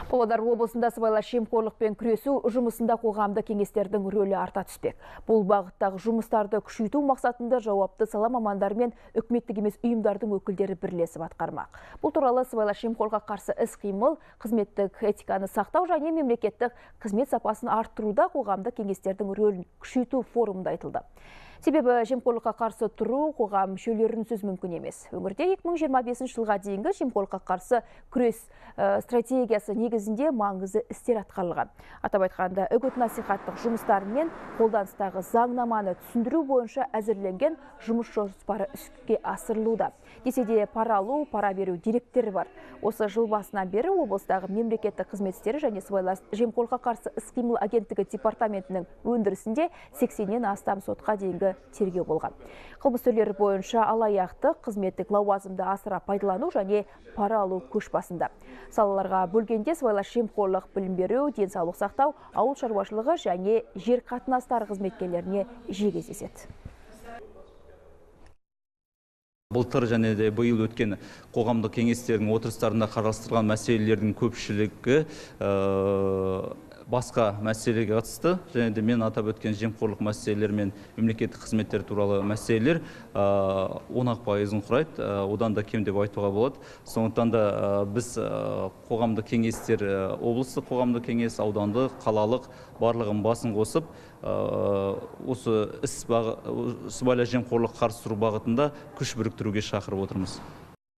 Павлодар облысында сыбайлас жемқорлықпен күресу жұмысында қоғамдық кеңестердің рөлі арта түспек. Бұл бағыттағы жұмыстарды күшейту мақсатында жауапты сала мамандары мен үкіметтік емес ұйымдардың өкілдері бірлесіп атқармақ. Бұл туралы сыбайлас жемқорлыққа қарсы іс-қимыл, қызметтік этиканы сақтау және мемлекеттік қызмет сапасын арттыруда қоғамдық кеңестердің рөлін күшейту форумында айтылды. Себебі жемқорлыққа қарсы тұру қоғам мүшелерінсіз мүмкін емес. Өңірде 2025 жылға дейінгі жемқорлыққа қарсы күрес стратегиясы негізінде маңызды істер атқарылған. Атап айтқанда, үгіт-насихаттық жұмыстар мен қолданыстағы заңнаманы түсіндіру бойынша әзірленген жұмыс жоспары іске асырылуда. Десе де пара алу, пара беру деректері бар. Осы жыл басынан бері облыстағы мемлекеттік қызмет істері және сыбайлас жемқорлыққа қарсы іс-қимыл агенттігі департаментінің өндірісінде 80-нен астам сотқа дейінгі тергеу болған. Қылмыс түрлері бойынша алаяқтық, қызметтік лауазымды асыра пайдалану және пара алу көш басында. Салаларға бөлгенде сыбайлас жемқорлық, білім беру, денсаулық сақтау, ауыл шаруашылығы және жер қатынастары қызметкерлеріне жиі кездеседі. Былтыр және де биыл өткен қоғамдық кеңестердің отырыстарында қарастырылған мәселелердің көпшілігі басқа мәселеге қатысты, және де мен атап өткен жемқорлық мәселелер мен мемлекеттік қызметтер туралы мәселелер 10% құрайды, одан да кем деп айтуға болады. Сондықтан да біз қоғамдық кеңестер, облыстық қоғамдық кеңес, аудандық, қалалық барлығын басын қосып, осы іс сыбайлас жемқорлық қарсы тұру бағытында күш біріктіруге шақырып отырмыз.